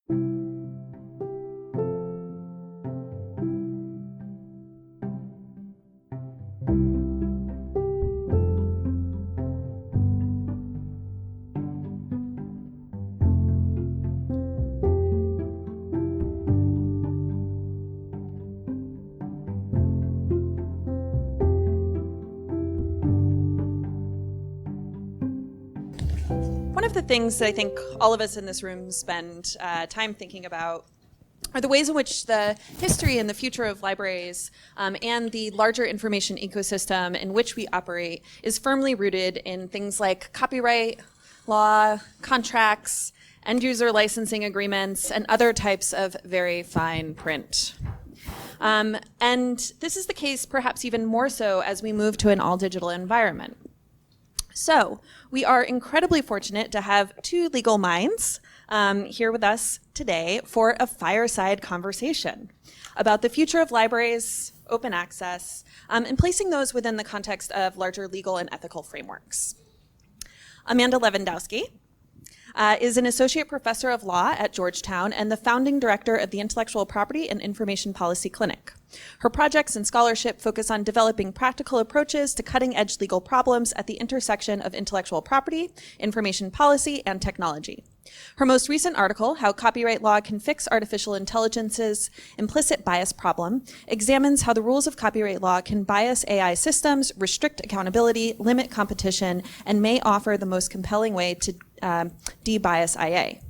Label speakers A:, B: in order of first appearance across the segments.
A: One of the things that I think all of us in this room spend time thinking about are the ways in which the history and the future of libraries and the larger information ecosystem in which we operate is firmly rooted in things like copyright law, contracts, end-user licensing agreements, and other types of very fine print. And this is the case perhaps even more so as we move to an all-digital environment. So we are incredibly fortunate to have two legal minds here with us today for a fireside conversation about the future of libraries, open access, and placing those within the context of larger legal and ethical frameworks. Amanda Lewandowski is an associate professor of law at Georgetown and the founding director of the Intellectual Property and Information Policy Clinic. Her projects and scholarship focus on developing practical approaches to cutting-edge legal problems at the intersection of intellectual property, information policy, and technology. Her most recent article, How Copyright Law Can Fix Artificial Intelligence's Implicit Bias Problem, examines how the rules of copyright law can bias AI systems, restrict accountability, limit competition, and may offer the most compelling way to de-bias IA.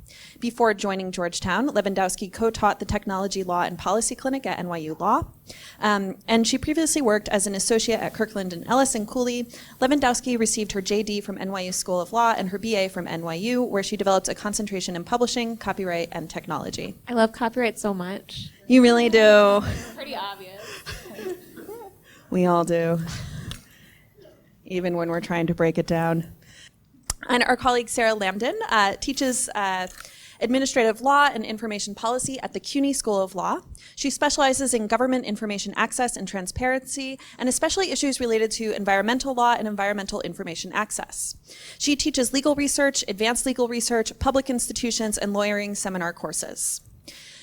A: Before joining Georgetown, Lewandowski co-taught the Technology Law and Policy Clinic at NYU Law, and she previously worked as an associate at Kirkland & Ellis and Cooley. Lewandowski received her JD from NYU School of Law and her BA from NYU, where she developed a concentration in publishing, copyright, and technology.
B: I love copyright so much.
A: You really do.
B: Pretty obvious.
A: We all do, even when we're trying to break it down. And our colleague Sarah Lambden teaches administrative law and information policy at the CUNY School of Law. She specializes in government information access and transparency, and especially issues related to environmental law and environmental information access. She teaches legal research, advanced legal research, public institutions, and lawyering seminar courses.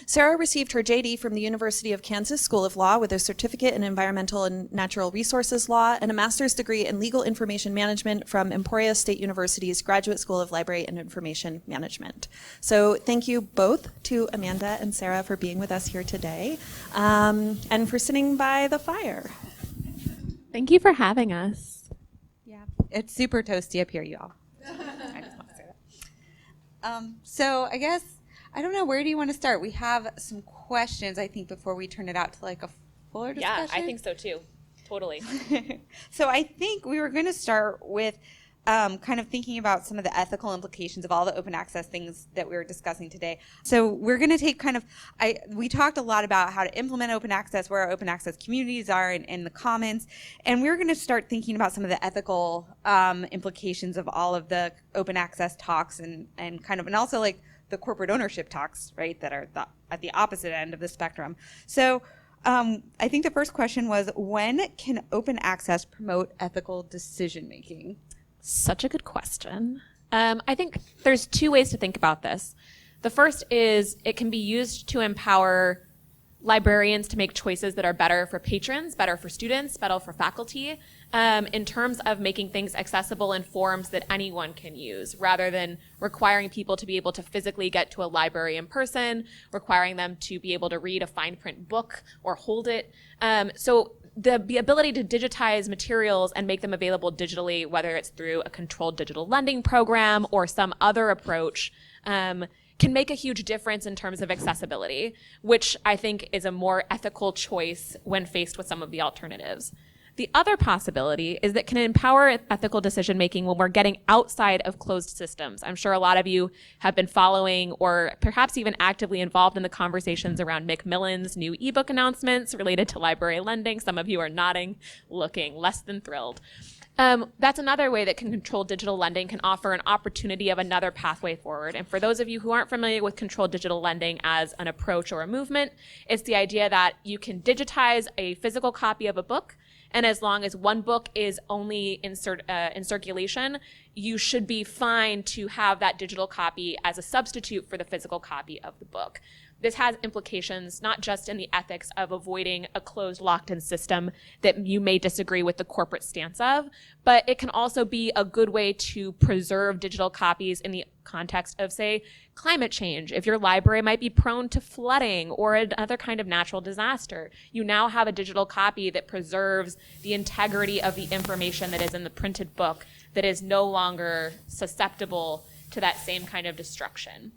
A: Sarah received her JD from the University of Kansas School of Law with a certificate in environmental and natural resources law and a master's degree in legal information management from Emporia State University's Graduate School of Library and Information Management. So thank you both to Amanda and Sarah for being with us here today and for sitting by the fire.
B: Thank you for having us.
C: Yeah, it's super toasty up here, y'all. I just want to say that. So I guess, I don't know, where do you want to start? We have some questions, I think, before we turn it out to like a fuller discussion.
D: Yeah, I think so too. Totally.
C: So I think we were going to start with kind of thinking about some of the ethical implications of all the open access things that we were discussing today. So we're going to take kind of, we talked a lot about how to implement open access, where our open access communities are in the commons, and we're going to start thinking about some of the ethical implications of all of the open access talks and kind of, and also like the corporate ownership talks, right, that are at the opposite end of the spectrum. So I think the first question was, when can open access promote ethical decision making?
B: Such a good question. I think there's two ways to think about this. The first is it can be used to empower librarians to make choices that are better for patrons, better for students, better for faculty, in terms of making things accessible in forms that anyone can use, rather than requiring people to be able to physically get to a library in person, requiring them to be able to read a fine print book or hold it. So the ability to digitize materials and make them available digitally, whether it's through a controlled digital lending program or some other approach, can make a huge difference in terms of accessibility, which I think is a more ethical choice when faced with some of the alternatives. The other possibility is that can empower ethical decision making when we're getting outside of closed systems. I'm sure a lot of you have been following or perhaps even actively involved in the conversations around Macmillan's new ebook announcements related to library lending. Some of you are nodding, looking less than thrilled. That's another way that controlled digital lending can offer an opportunity of another pathway forward. And for those of you who aren't familiar with controlled digital lending as an approach or a movement, it's the idea that you can digitize a physical copy of a book And as long as one book is only in circulation, you should be fine to have that digital copy as a substitute for the physical copy of the book. This has implications not just in the ethics of avoiding a closed, locked-in system that you may disagree with the corporate stance of, but it can also be a good way to preserve digital copies in the context of, say, climate change. If your library might be prone to flooding or another kind of natural disaster, you now have a digital copy that preserves the integrity of the information that is in the printed book that is no longer susceptible to that same kind of destruction.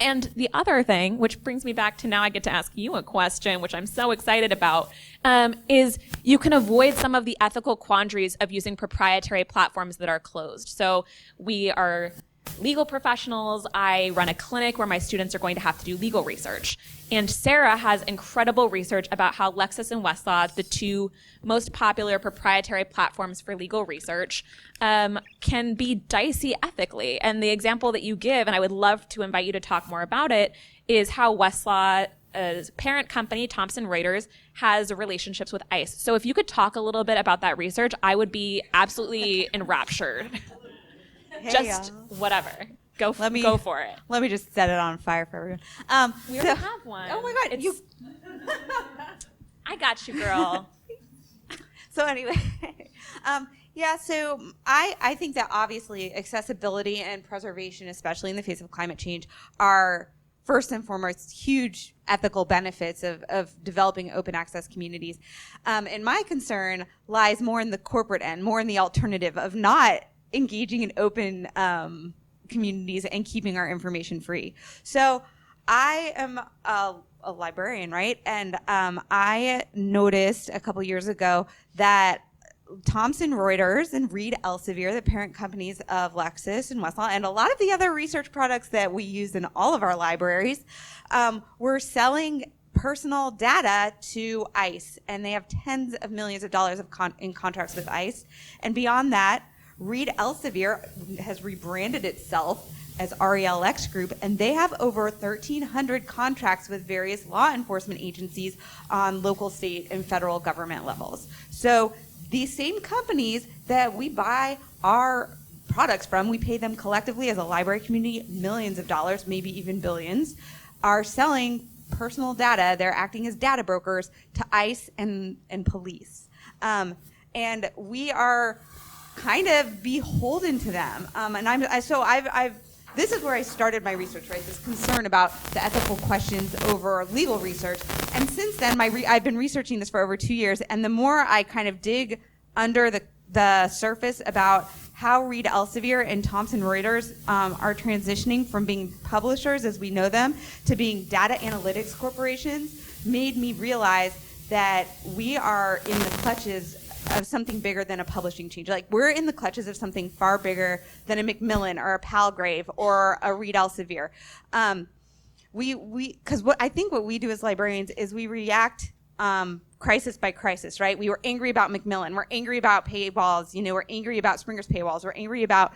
B: And the other thing, which brings me back to now I get to ask you a question, which I'm so excited about, is you can avoid some of the ethical quandaries of using proprietary platforms that are closed. So we are legal professionals. I run a clinic where my students are going to have to do legal research. And Sarah has incredible research about how Lexis and Westlaw, the two most popular proprietary platforms for legal research, can be dicey ethically. And the example that you give, and I would love to invite you to talk more about it, is how Westlaw's parent company, Thomson Reuters, has relationships with ICE. So if you could talk a little bit about that research, I would be absolutely enraptured.
C: Hey,
B: Just whatever. Go for it.
C: Let me just set it on fire for everyone.
B: We already have one.
C: Oh my God,
B: I got you, girl.
C: So anyway, so I think that obviously accessibility and preservation, especially in the face of climate change, are first and foremost huge ethical benefits of developing open access communities. And my concern lies more in the corporate end, more in the alternative of not engaging in open communities and keeping our information free. So I am a librarian, right? And I noticed a couple years ago that Thomson Reuters and Reed Elsevier, the parent companies of Lexis and Westlaw, and a lot of the other research products that we use in all of our libraries, were selling personal data to ICE. And they have tens of millions of dollars in contracts with ICE. And beyond that, Reed Elsevier has rebranded itself as RELX Group, and they have over 1,300 contracts with various law enforcement agencies on local, state, and federal government levels. So these same companies that we buy our products from, we pay them collectively as a library community millions of dollars, maybe even billions, are selling personal data. They're acting as data brokers to ICE and police. And we are kind of beholden to them. This is where I started my research, right? This concern about the ethical questions over legal research. And since then, I've been researching this for over 2 years. And the more I kind of dig under the surface about how Reed Elsevier and Thomson Reuters are transitioning from being publishers as we know them to being data analytics corporations, made me realize that we are in the clutches of something bigger than a publishing change. Like, we're in the clutches of something far bigger than a Macmillan or a Palgrave or a Reed Elsevier. Because what we do as librarians is we react crisis by crisis, right? We were angry about Macmillan. We're angry about paywalls. We're angry about Springer's paywalls. We're angry about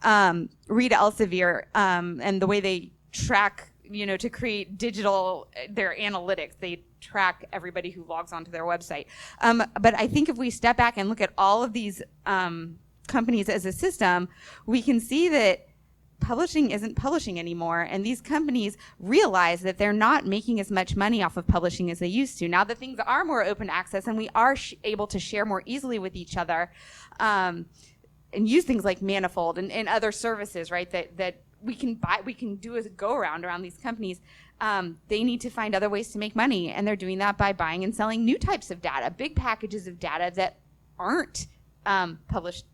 C: Reed Elsevier and the way they track, to create their analytics. They track everybody who logs onto their website. But I think if we step back and look at all of these companies as a system, we can see that publishing isn't publishing anymore. And these companies realize that they're not making as much money off of publishing as they used to. Now that things are more open access and we are able to share more easily with each other and use things like Manifold and other services, right, that we can do as a go-around around these companies. They need to find other ways to make money, and they're doing that by buying and selling new types of data, big packages of data that aren't published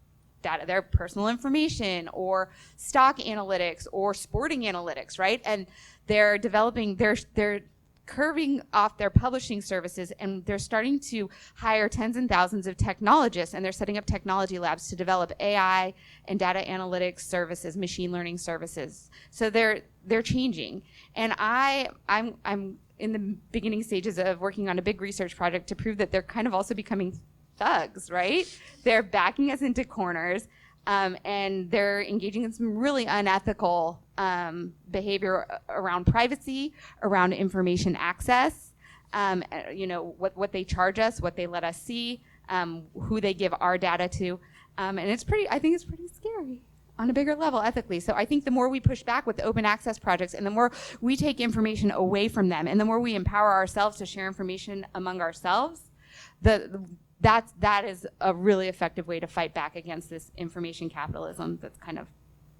C: data. They're personal information or stock analytics or sporting analytics, right? And they're developing, they're curving off their publishing services, and they're starting to hire tens and thousands of technologists, and they're setting up technology labs to develop AI and data analytics services, machine learning services. So they're changing. And I'm in the beginning stages of working on a big research project to prove that they're kind of also becoming thugs, right? They're backing us into corners, and they're engaging in some really unethical behavior around privacy, around information access, what they charge us, what they let us see. who they give our data to. And I think it's pretty scary on a bigger level ethically. So I think the more we push back with open access projects and the more we take information away from them and the more we empower ourselves to share information among ourselves, that is a really effective way to fight back against this information capitalism that's kind of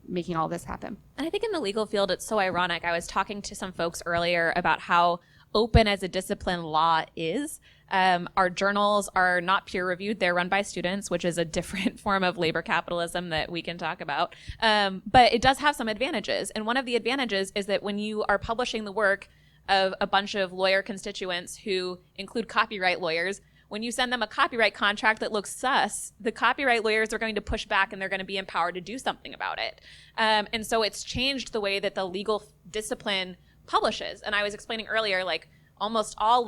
C: making all this happen.
B: And I think in the legal field, it's so ironic. I was talking to some folks earlier about how open as a discipline law is. Our journals are not peer reviewed. They're run by students, which is a different form of labor capitalism that we can talk about. But it does have some advantages. And one of the advantages is that when you are publishing the work of a bunch of lawyer constituents who include copyright lawyers, when you send them a copyright contract that looks sus, the copyright lawyers are going to push back and they're going to be empowered to do something about it. And so it's changed the way that the legal discipline publishes. And I was explaining earlier, like almost all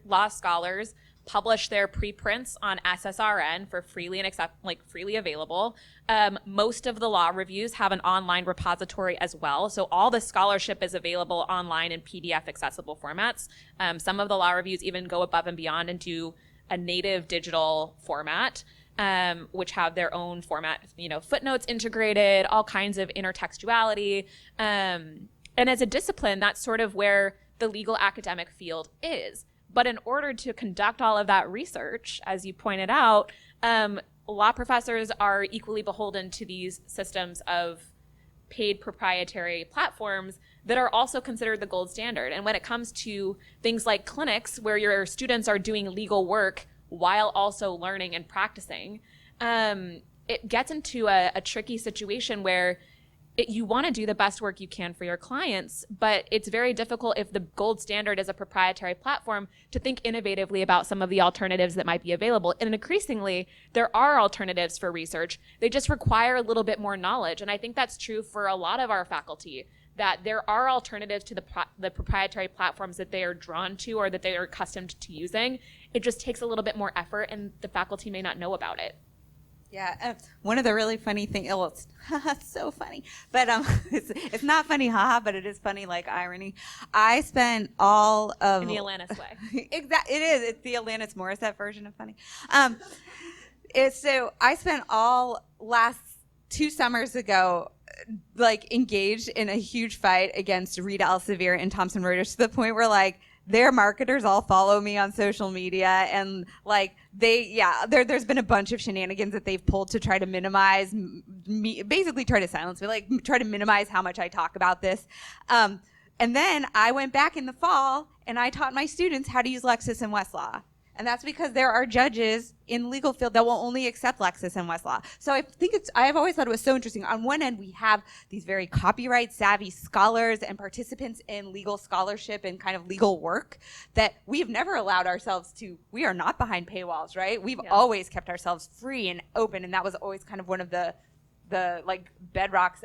B: law scholars publish their preprints on SSRN for freely and freely available. Most of the law reviews have an online repository as well. So all the scholarship is available online in PDF accessible formats. Some of the law reviews even go above and beyond and do a native digital format, which have their own format, footnotes integrated, all kinds of intertextuality. And as a discipline, that's sort of where the legal academic field is. But in order to conduct all of that research, as you pointed out, law professors are equally beholden to these systems of paid proprietary platforms that are also considered the gold standard. And when it comes to things like clinics where your students are doing legal work while also learning and practicing, it gets into a tricky situation where you want to do the best work you can for your clients, but it's very difficult if the gold standard is a proprietary platform to think innovatively about some of the alternatives that might be available. And increasingly, there are alternatives for research. They just require a little bit more knowledge. And I think that's true for a lot of our faculty, that there are alternatives to the proprietary platforms that they are drawn to or that they are accustomed to using. It just takes a little bit more effort, and the faculty may not know about it.
C: Yeah, one of the really funny things, it's so funny, but it's not funny, haha, but it is funny like irony. I spent all of...
B: In the Alanis way.
C: Exactly, it is. It's the Alanis Morissette version of funny. So I spent all last 2 summers ago engaged in a huge fight against Rita Elsevier and Thomson Reuters to the point where their marketers all follow me on social media, and there's been a bunch of shenanigans that they've pulled to try to minimize me, basically try to silence me, try to minimize how much I talk about this. And then I went back in the fall and I taught my students how to use Lexis and Westlaw. And that's because there are judges in the legal field that will only accept Lexis and Westlaw. So I've always thought it was so interesting. On one end, we have these very copyright savvy scholars and participants in legal scholarship and kind of legal work that we have never allowed ourselves to. We are not behind paywalls, right? We've always kept ourselves free and open. And that was always kind of one of the bedrocks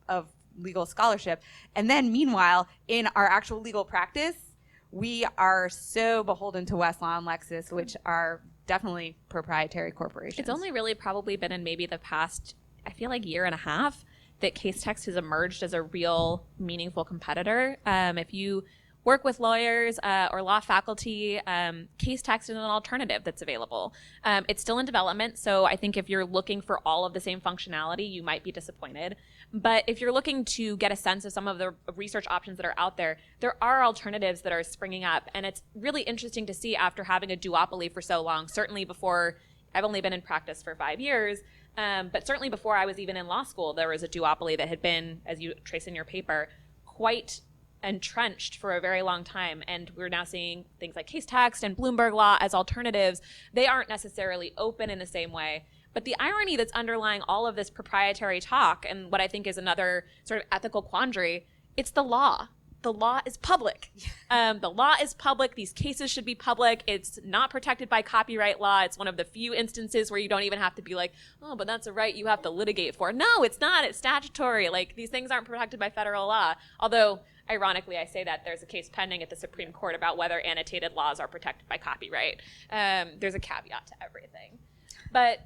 C: of legal scholarship. And then meanwhile, in our actual legal practice, we are so beholden to Westlaw and Lexis, which are definitely proprietary corporations.
B: It's only really probably been in maybe the past, I feel like, year and a half that Casetext has emerged as a real meaningful competitor. If you work with lawyers or law faculty, Casetext is an alternative that's available. It's still in development, so I think if you're looking for all of the same functionality, you might be disappointed. But if you're looking to get a sense of some of the research options that are out there, there are alternatives that are springing up. And it's really interesting to see after having a duopoly for so long, certainly before, I've only been in practice for 5 years, but certainly before I was even in law school, there was a duopoly that had been, as you trace in your paper, quite entrenched for a very long time. And we're now seeing things like Casetext and Bloomberg Law as alternatives. They aren't necessarily open in the same way. But the irony that's underlying all of this proprietary talk, and what I think is another sort of ethical quandary, it's the law. The law is public. The law is public. These cases should be public. It's not protected by copyright law. It's one of the few instances where you don't even have to be like, oh, but that's a right you have to litigate for. No, it's not. It's statutory. These things aren't protected by federal law. Although, ironically, I say that there's a case pending at the Supreme Court about whether annotated laws are protected by copyright. There's a caveat to everything. But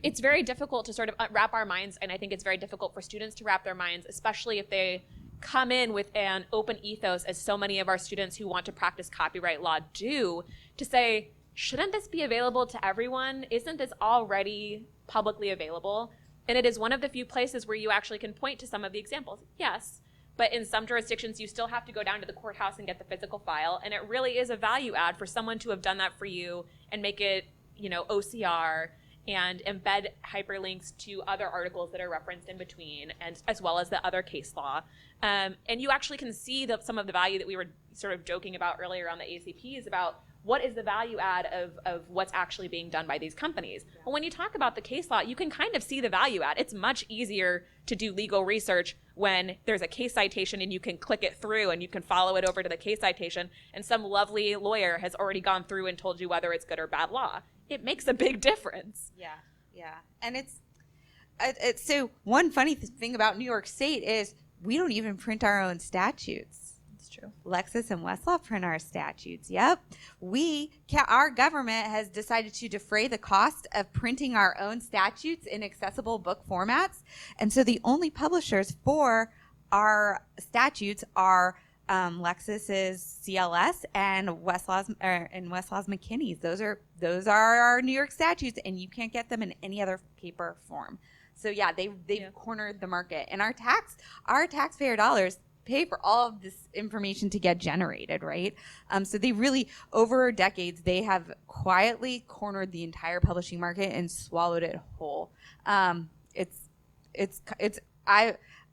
B: it's very difficult to sort of wrap our minds, and I think it's very difficult for students to wrap their minds, especially if they come in with an open ethos, as so many of our students who want to practice copyright law do, to say, shouldn't this be available to everyone? Isn't this already publicly available? And it is one of the few places where you actually can point to some of the examples. Yes, but in some jurisdictions, you still have to go down to the courthouse and get the physical file. And it really is a value add for someone to have done that for you and make it, OCR and embed hyperlinks to other articles that are referenced in between, and as well as the other case law. And you actually can see some of the value that we were sort of joking about earlier on the ACPs about what is the value add of what's actually being done by these companies. Yeah. Well, when you talk about the case law, you can kind of see the value add. It's much easier to do legal research when there's a case citation and you can click it through and you can follow it over to the case citation, and some lovely lawyer has already gone through and told you whether it's good or bad law. It makes a big difference.
C: Yeah. And it's so one funny thing about New York State is we don't even print our own statutes.
B: It's true.
C: Lexis and Westlaw print our statutes. Yep. Our government has decided to defray the cost of printing our own statutes in accessible book formats. And so the only publishers for our statutes are Lexis's CLS and Westlaw's McKinney's. Those are our New York statutes, and you can't get them in any other paper form. So yeah, they've cornered the market, and our taxpayer dollars pay for all of this information to get generated, right? So they really, over decades, they have quietly cornered the entire publishing market and swallowed it whole. I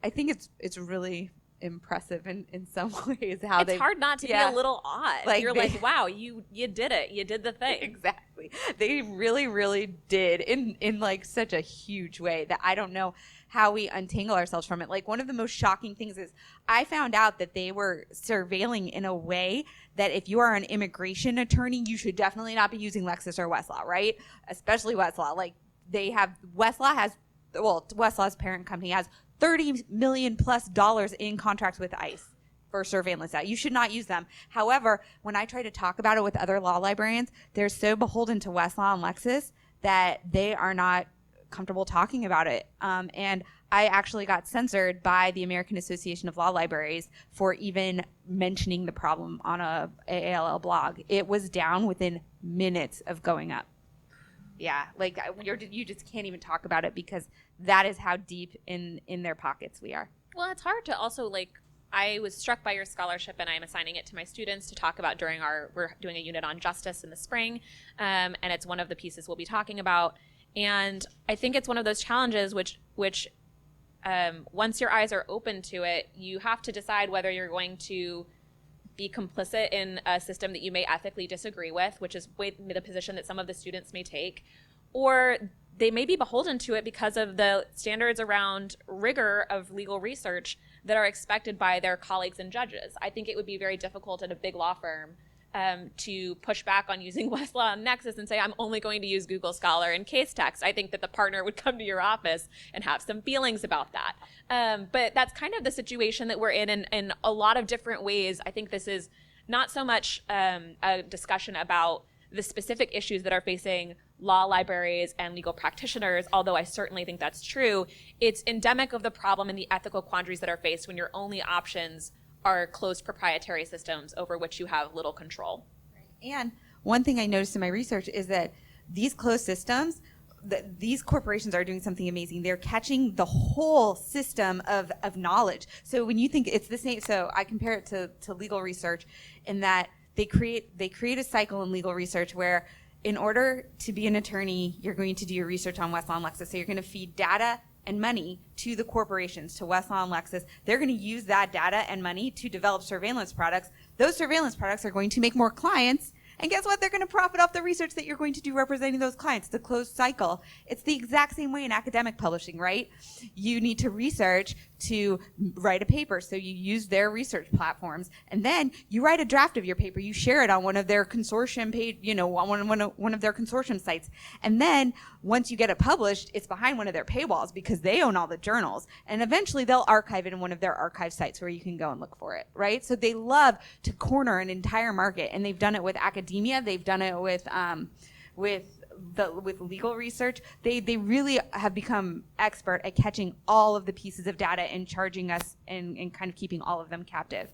C: think it's really impressive in some ways how
B: it's hard not to be a little odd.
C: Like
B: you're like, wow, you did it. You did the thing.
C: Exactly. They really, really did in like such a huge way that I don't know how we untangle ourselves from it. Like, one of the most shocking things is I found out that they were surveilling in a way that if you are an immigration attorney, you should definitely not be using Lexis or Westlaw, right? Especially Westlaw. Like, Westlaw's parent company has $30 million plus in contracts with ICE for surveillance. You should not use them. However, when I try to talk about it with other law librarians, they're so beholden to Westlaw and Lexis that they are not comfortable talking about it. And I actually got censored by the American Association of Law Libraries for even mentioning the problem on a AALL blog. It was down within minutes of going up. Yeah, like you just can't even talk about it because that is how deep in their pockets we are.
B: Well, it's hard to also, like, I was struck by your scholarship, and I'm assigning it to my students to talk about we're doing a unit on justice in the spring, and it's one of the pieces we'll be talking about. And I think it's one of those challenges which once your eyes are open to it, you have to decide whether you're going to be complicit in a system that you may ethically disagree with, which is the position that some of the students may take, or they may be beholden to it because of the standards around rigor of legal research that are expected by their colleagues and judges. I think it would be very difficult at a big law firm to push back on using Westlaw and Nexus and say, I'm only going to use Google Scholar and Case Text. I think that the partner would come to your office and have some feelings about that. But that's kind of the situation that we're in a lot of different ways. I think this is not so much a discussion about the specific issues that are facing law libraries and legal practitioners, although I certainly think that's true. It's endemic of the problem and the ethical quandaries that are faced when your only options are closed proprietary systems over which you have little control.
C: And one thing I noticed in my research is that these closed systems, these corporations are doing something amazing. They're catching the whole system of knowledge. So when you think it's the same, so I compare it to legal research in that they create a cycle in legal research where in order to be an attorney, you're going to do your research on Westlaw and Lexis. So you're going to feed data and money to the corporations, to Westlaw and Lexis. They're going to use that data and money to develop surveillance products. Those surveillance products are going to make more clients. And guess what? They're going to profit off the research that you're going to do representing those clients, the closed cycle. It's the exact same way in academic publishing, right? You need to research to write a paper, so you use their research platforms. And then you write a draft of your paper. You share it on one of their consortium page, one of their consortium sites. And then once you get it published, it's behind one of their paywalls because they own all the journals. And eventually they'll archive it in one of their archive sites where you can go and look for it, right? So they love to corner an entire market, and they've done it with academia. They've done it with legal research. They really have become expert at catching all of the pieces of data and charging us and kind of keeping all of them captive.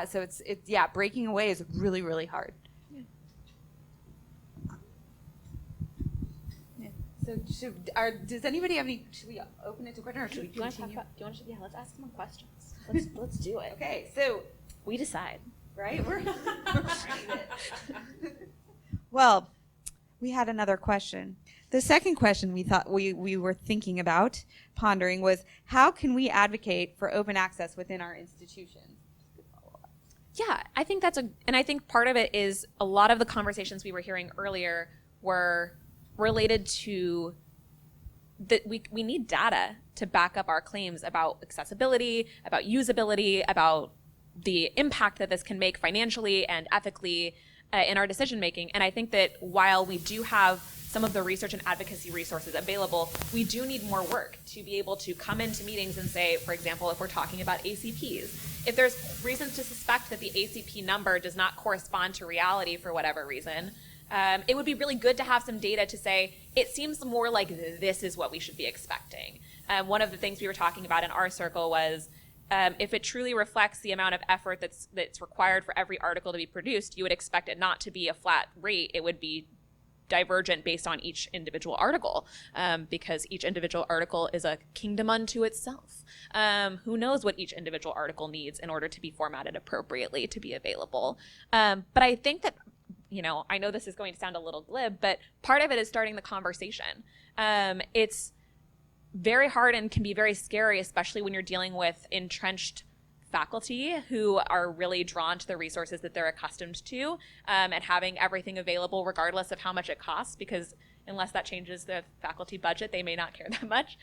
C: So it's breaking away is really, really hard. So does anybody have any, should we open it to question or should we continue?
D: Yeah, let's ask some questions. Let's do it.
C: Okay, so,
D: We decide.
C: right? Well, we had another question. The second question we thought we were thinking about pondering was, how can we advocate for open access within our institutions?
B: Yeah, I think and I think part of it is a lot of the conversations we were hearing earlier were related to that we need data to back up our claims about accessibility, about usability, about the impact that this can make financially and ethically in our decision making. And I think that while we do have some of the research and advocacy resources available, we do need more work to be able to come into meetings and say, for example, if we're talking about ACPs, if there's reasons to suspect that the ACP number does not correspond to reality for whatever reason, it would be really good to have some data to say, it seems more like this is what we should be expecting. One of the things we were talking about in our circle was, if it truly reflects the amount of effort that's required for every article to be produced, you would expect it not to be a flat rate. It would be divergent based on each individual article, because each individual article is a kingdom unto itself. Who knows what each individual article needs in order to be formatted appropriately to be available. But I think that, I know this is going to sound a little glib, but part of it is starting the conversation. It's very hard and can be very scary, especially when you're dealing with entrenched faculty who are really drawn to the resources that they're accustomed to, and having everything available regardless of how much it costs, because unless that changes the faculty budget, they may not care that much.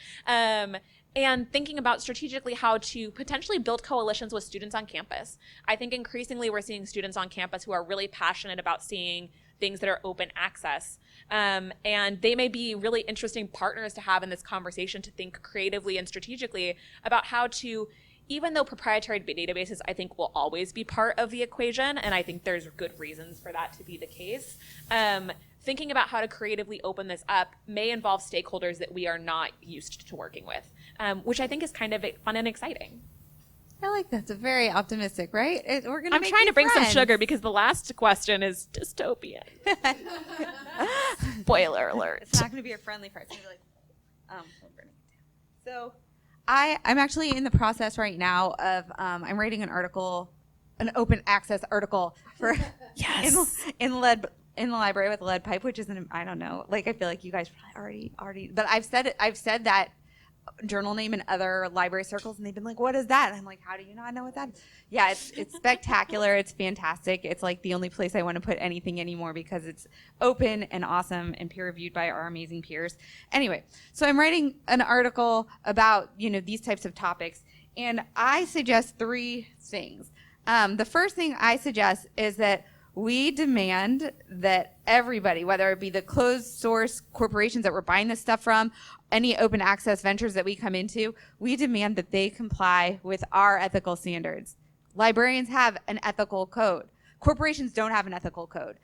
B: And thinking about strategically how to potentially build coalitions with students on campus. I think increasingly we're seeing students on campus who are really passionate about seeing things that are open access. And they may be really interesting partners to have in this conversation to think creatively and strategically about how to, even though proprietary databases I think will always be part of the equation, and I think there's good reasons for that to be the case, thinking about how to creatively open this up may involve stakeholders that we are not used to working with, which I think is kind of fun and exciting.
C: I like that's a very optimistic, right? We're gonna.
B: I'm trying to bring some sugar because the last question is dystopian. Spoiler alert.
C: It's not going to be a friendly part. It's going to be like, we'll bring it down. So, I'm actually in the process right now of I'm writing an article, an open access article for in the library with lead pipe, which isn't, I don't know. Like, I feel like you guys probably already, but I've said that journal name in other library circles, and they've been like, what is that? And I'm like, how do you not know what that is? Yeah, it's spectacular. It's fantastic. It's like the only place I want to put anything anymore because it's open and awesome and peer reviewed by our amazing peers. Anyway, so I'm writing an article about, these types of topics, and I suggest three things. The first thing I suggest is that we demand that everybody, whether it be the closed source corporations that we're buying this stuff from, any open access ventures that we come into, we demand that they comply with our ethical standards. Librarians have an ethical code. Corporations don't have an ethical code.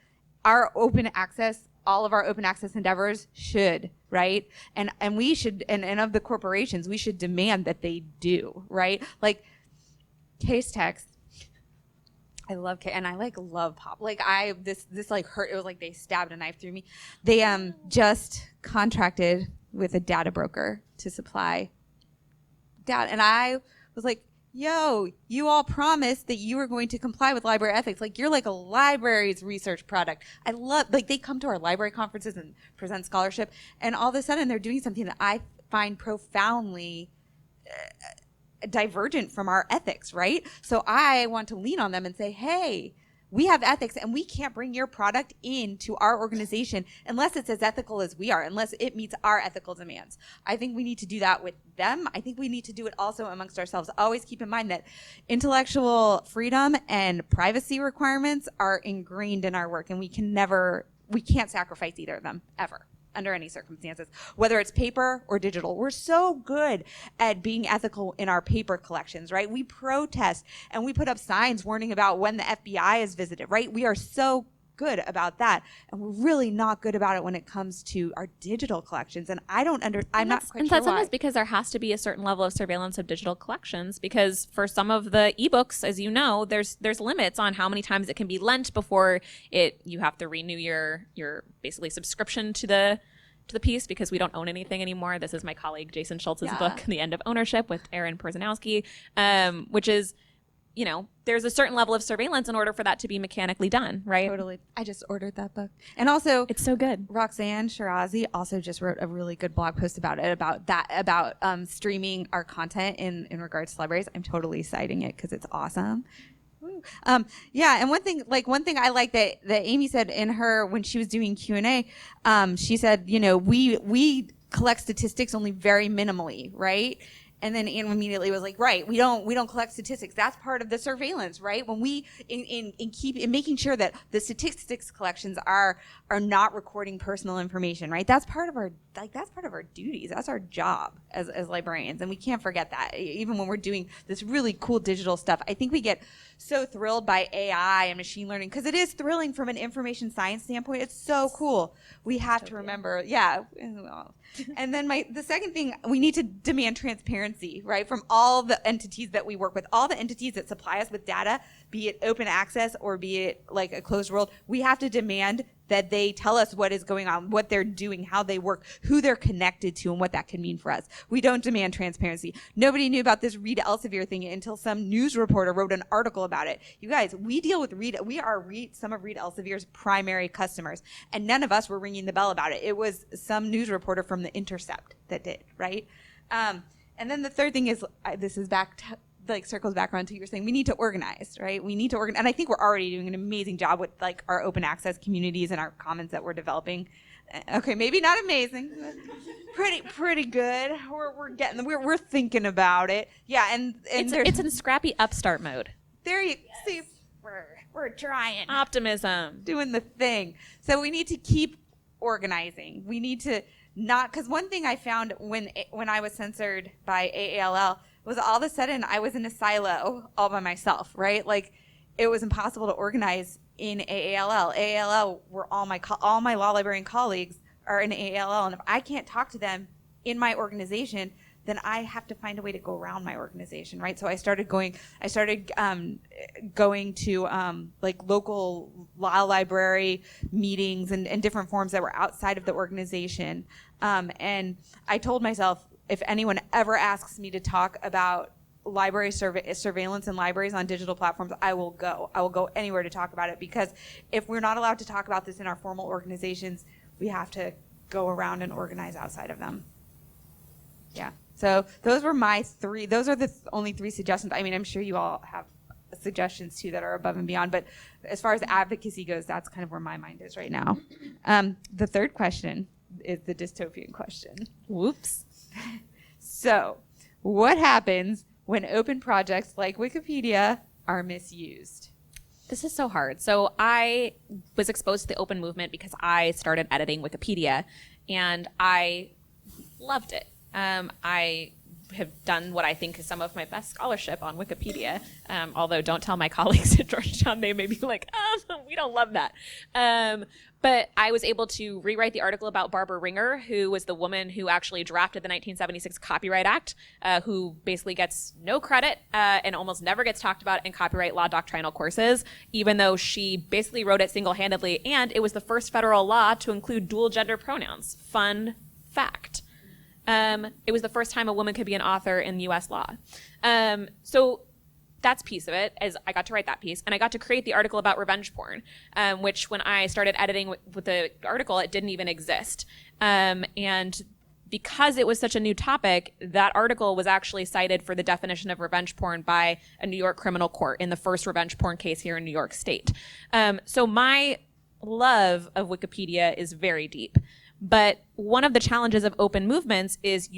C: Our open access, all of our open access endeavors should, right? And we should, and of the corporations, we should demand that they do, right? Like case text. I love and I love pop. This hurt. It was like they stabbed a knife through me. They just contracted with a data broker to supply data, and I was like, "Yo, you all promised that you were going to comply with library ethics. Like you're like a library's research product." I love they come to our library conferences and present scholarship, and all of a sudden they're doing something that I find profoundly divergent from our ethics, right? So I want to lean on them and say, hey, we have ethics and we can't bring your product into our organization unless it's as ethical as we are, unless it meets our ethical demands. I think we need to do that with them. I think we need to do it also amongst ourselves. Always keep in mind that intellectual freedom and privacy requirements are ingrained in our work, and we can't sacrifice either of them ever, under any circumstances, whether it's paper or digital. We're so good at being ethical in our paper collections, right? We protest and we put up signs warning about when the FBI is visited, right? We are so good about that, and we're really not good about it when it comes to our digital collections. And I'm not quite sure why.
B: And that's sometimes because there has to be a certain level of surveillance of digital collections, because for some of the ebooks, as you know, there's limits on how many times it can be lent before you have to renew your basically subscription to to the piece because we don't own anything anymore. This is my colleague Jason Schultz's book, The End of Ownership, with Aaron Perzanowski, which is, you know, there's a certain level of surveillance in order for that to be mechanically done, right?
C: Totally. I just ordered that book. And also,
B: It's so good.
C: Roxanne Shirazi also just wrote a really good blog post about it, about streaming our content in regards to libraries. I'm totally citing it because it's awesome. Yeah, and one thing I like that Amy said in her when she was doing Q&A, she said, you know, we collect statistics only very minimally, right? And then Anne immediately was like, right, we don't collect statistics. That's part of the surveillance, right? When we in making sure that the statistics collections are not recording personal information, right? That's part of our duties. That's our job as librarians, and we can't forget that. Even when we're doing this really cool digital stuff, I think we get so thrilled by AI and machine learning because it is thrilling from an information science standpoint. It's so cool. We have to remember, yeah. And then the second thing, we need to demand transparency, right, from all the entities that we work with, all the entities that supply us with data, be it open access or be it like a closed world. We have to demand that they tell us what is going on, what they're doing, how they work, who they're connected to, and what that can mean for us. We don't demand transparency. Nobody knew about this Reed Elsevier thing until some news reporter wrote an article about it. You guys, we deal with Reed. We are some of Reed Elsevier's primary customers, and none of us were ringing the bell about it. It was some news reporter from The Intercept that did, right? And then the third thing is, this is back to, like, circles back around to what you're saying. We need to organize, right? We need to organize. And I think we're already doing an amazing job with like our open access communities and our commons that we're developing. Okay, maybe not amazing, but pretty good. We're thinking about it. Yeah, and
B: It's in scrappy upstart mode.
C: there you see, we're trying.
B: Optimism.
C: Doing the thing. So we need to keep organizing. We need to not, because one thing I found when I was censored by AALL was all of a sudden I was in a silo all by myself, right? Like it was impossible to organize in AALL. AALL were all my law librarian colleagues are in AALL, and if I can't talk to them in my organization, then I have to find a way to go around my organization, right? So I started going to like local law library meetings and different forums that were outside of the organization. And I told myself, if anyone ever asks me to talk about library surveillance in libraries on digital platforms, I will go. I will go anywhere to talk about it, because if we're not allowed to talk about this in our formal organizations, we have to go around and organize outside of them. Yeah. So those were my three. Those are the only three suggestions. I mean, I'm sure you all have suggestions too that are above and beyond. But as far as advocacy goes, that's kind of where my mind is right now. The third question is the dystopian question.
B: Whoops.
C: So what happens when open projects like Wikipedia are misused?
B: This is so hard. So I was exposed to the open movement because I started editing Wikipedia, and I loved it. I have done what I think is some of my best scholarship on Wikipedia, although don't tell my colleagues at Georgetown. They may be like, we don't love that. But I was able to rewrite the article about Barbara Ringer, who was the woman who actually drafted the 1976 Copyright Act, who basically gets no credit and almost never gets talked about in copyright law doctrinal courses, even though she basically wrote it single-handedly, and it was the first federal law to include dual gender pronouns. Fun fact. It was the first time a woman could be an author in U.S. law. So that's a piece of it, as I got to write that piece. And I got to create the article about revenge porn, which when I started editing with the article, it didn't even exist. And because it was such a new topic, that article was actually cited for the definition of revenge porn by a New York criminal court in the first revenge porn case here in New York State. So my love of Wikipedia is very deep. But one of the challenges of open movements is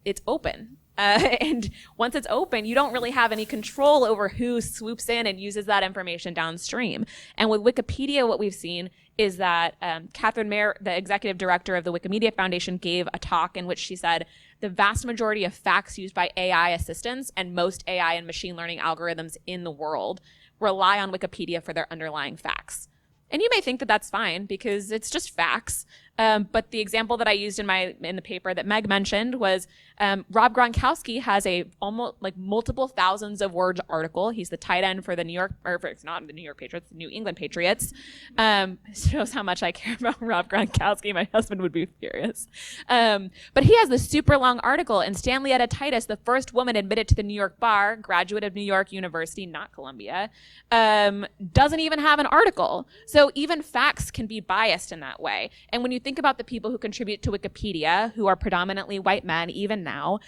B: it's open. And once it's open, you don't really have any control over who swoops in and uses that information downstream. And with Wikipedia, what we've seen is that Catherine Mayer, the executive director of the Wikimedia Foundation, gave a talk in which she said the vast majority of facts used by AI assistants and most AI and machine learning algorithms in the world rely on Wikipedia for their underlying facts. And you may think that that's fine because it's just facts. But the example that I used in the paper that Meg mentioned was Rob Gronkowski has a almost like multiple thousands of words article. He's the tight end for the it's not the New York Patriots, the New England Patriots. Shows how much I care about Rob Gronkowski. My husband would be furious. But he has this super long article, and Stanley Titus, the first woman admitted to the New York bar, graduate of New York University, not Columbia, doesn't even have an article. So even facts can be biased in that way. And when you think about the people who contribute to Wikipedia, who are predominantly white men, even now,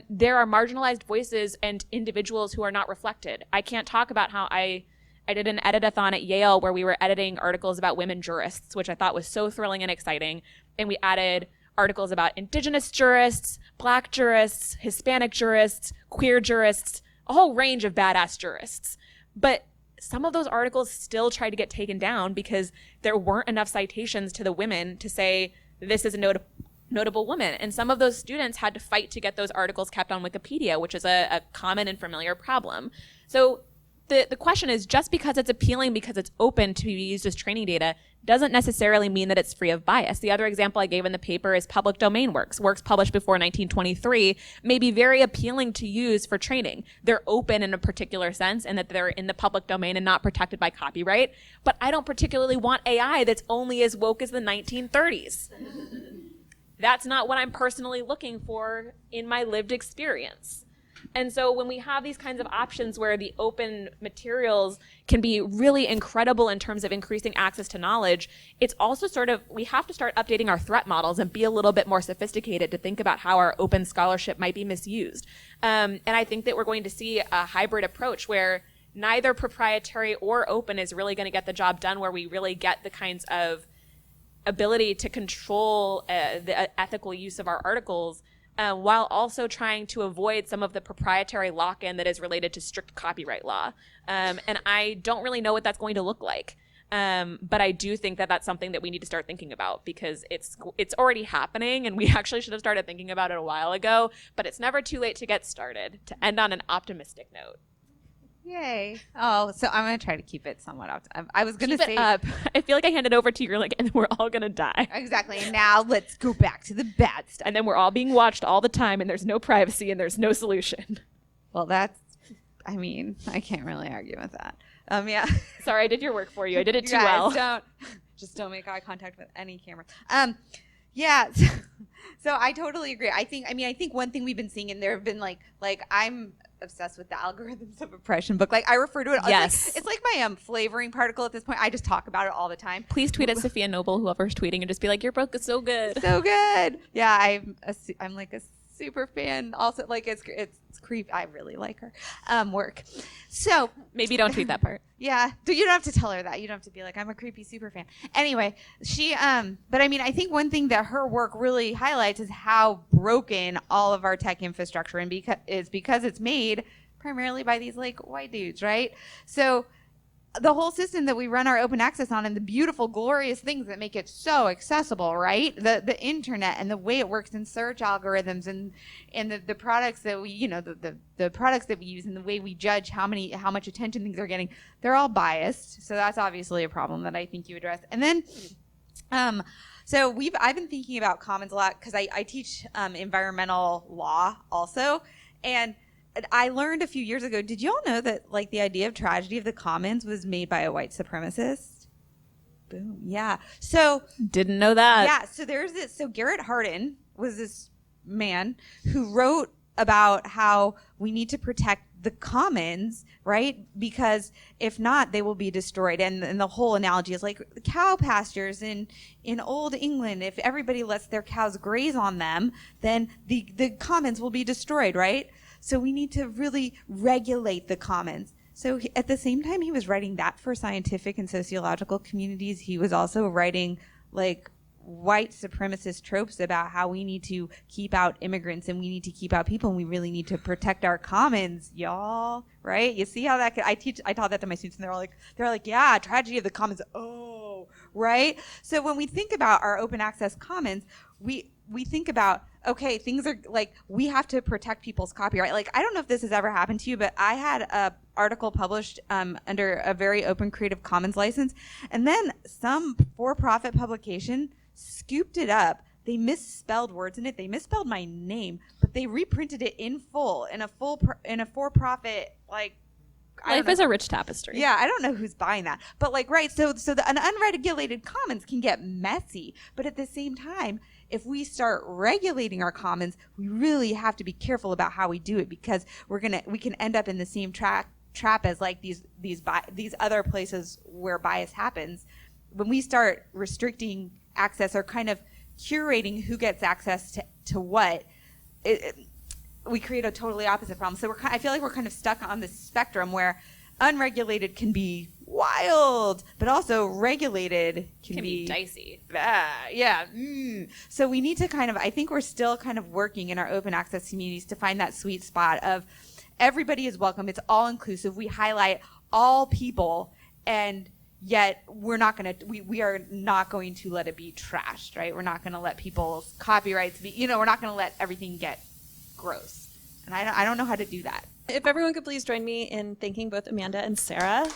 B: there are marginalized voices and individuals who are not reflected. I can't talk about how I did an edit-a-thon at Yale where we were editing articles about women jurists, which I thought was so thrilling and exciting. And we added articles about indigenous jurists, black jurists, Hispanic jurists, queer jurists, a whole range of badass jurists. But some of those articles still tried to get taken down because there weren't enough citations to the women to say this is a notable woman. And some of those students had to fight to get those articles kept on Wikipedia, which is a common and familiar problem. So the question is, just because it's appealing, because it's open to be used as training data, doesn't necessarily mean that it's free of bias. The other example I gave in the paper is public domain works. Works published before 1923 may be very appealing to use for training. They're open in a particular sense and that they're in the public domain and not protected by copyright. But I don't particularly want AI that's only as woke as the 1930s. That's not what I'm personally looking for in my lived experience. And so when we have these kinds of options where the open materials can be really incredible in terms of increasing access to knowledge, it's also we have to start updating our threat models and be a little bit more sophisticated to think about how our open scholarship might be misused. And I think that we're going to see a hybrid approach where neither proprietary or open is really going to get the job done, where we really get the kinds of ability to control the ethical use of our articles, while also trying to avoid some of the proprietary lock-in that is related to strict copyright law. And I don't really know what that's going to look like. But I do think that that's something that we need to start thinking about, because it's already happening, and we actually should have started thinking about it a while ago, but it's never too late to get started. To end on an optimistic note.
C: Yay. Oh, so I'm going to try to keep it somewhat optimistic. I was going to say.
B: Keep it up. I feel like I handed over to you, and then we're all going to die.
C: Exactly. And now let's go back to the bad stuff.
B: And then we're all being watched all the time, and there's no privacy, and there's no solution.
C: Well, I can't really argue with that. Yeah.
B: Sorry, I did your work for you. I did it too well.
C: Don't make eye contact with any camera. Yeah. So I totally agree. I think one thing we've been seeing, and there have been like I'm obsessed with the algorithms of oppression book. Like, I refer to it.
B: Yes.
C: It's like my flavoring particle at this point. I just talk about it all the time.
B: Please tweet at Sophia Noble, whoever's tweeting, and just be like, your book is so good.
C: So good. Yeah, I'm like a super fan. Also, like, it's creepy. I really like her work. So
B: maybe don't tweet that part.
C: Yeah, you don't have to tell her that. You don't have to be like, I'm a creepy super fan. Anyway, she but I think one thing that her work really highlights is how broken all of our tech infrastructure is, because it's made primarily by these like white dudes, right? So the whole system that we run our open access on, and the beautiful, glorious things that make it so accessible, right? The internet and the way it works in search algorithms and the products that we, the products that we use, and the way we judge how much attention things are getting, they're all biased. So that's obviously a problem that I think you addressed. And then, so I've been thinking about commons a lot because I teach environmental law also, and I learned a few years ago, did y'all know that like the idea of tragedy of the commons was made by a white supremacist? Boom. Yeah. So
B: didn't know that.
C: Yeah. So Garrett Hardin was this man who wrote about how we need to protect the commons, right? Because if not, they will be destroyed. And the whole analogy is like the cow pastures in old England. If everybody lets their cows graze on them, then the commons will be destroyed, right? So we need to really regulate the commons. So at the same time he was writing that for scientific and sociological communities, he was also writing like white supremacist tropes about how we need to keep out immigrants and we need to keep out people and we really need to protect our commons, y'all, right? You see how that I taught that to my students, and they're like, yeah, tragedy of the commons. Oh, right? So when we think about our open access commons, we think about, okay, things are like, we have to protect people's copyright. Like, I don't know if this has ever happened to you, but I had a article published under a very open Creative Commons license, and then some for-profit publication scooped it up. They misspelled words in it. They misspelled my name, but they reprinted it in full in a for-profit, like,
B: Life is a rich tapestry.
C: yeah, I don't know who's buying that. But like, right, so an unregulated commons can get messy. But at the same time, if we start regulating our commons, we really have to be careful about how we do it, because we can end up in the same trap as like these other places where bias happens. When we start restricting access or kind of curating who gets access to what, we create a totally opposite problem. So I feel like we're kind of stuck on this spectrum where unregulated can be wild, but also regulated can
B: be dicey.
C: Yeah. So we need to I think we're still kind of working in our open access communities to find that sweet spot of everybody is welcome. It's all inclusive. We highlight all people, and yet we are not going to let it be trashed, right? We're not going to let people's copyrights be, we're not going to let everything get gross. And I don't know how to do that.
A: If everyone could please join me in thanking both Amanda and Sarah.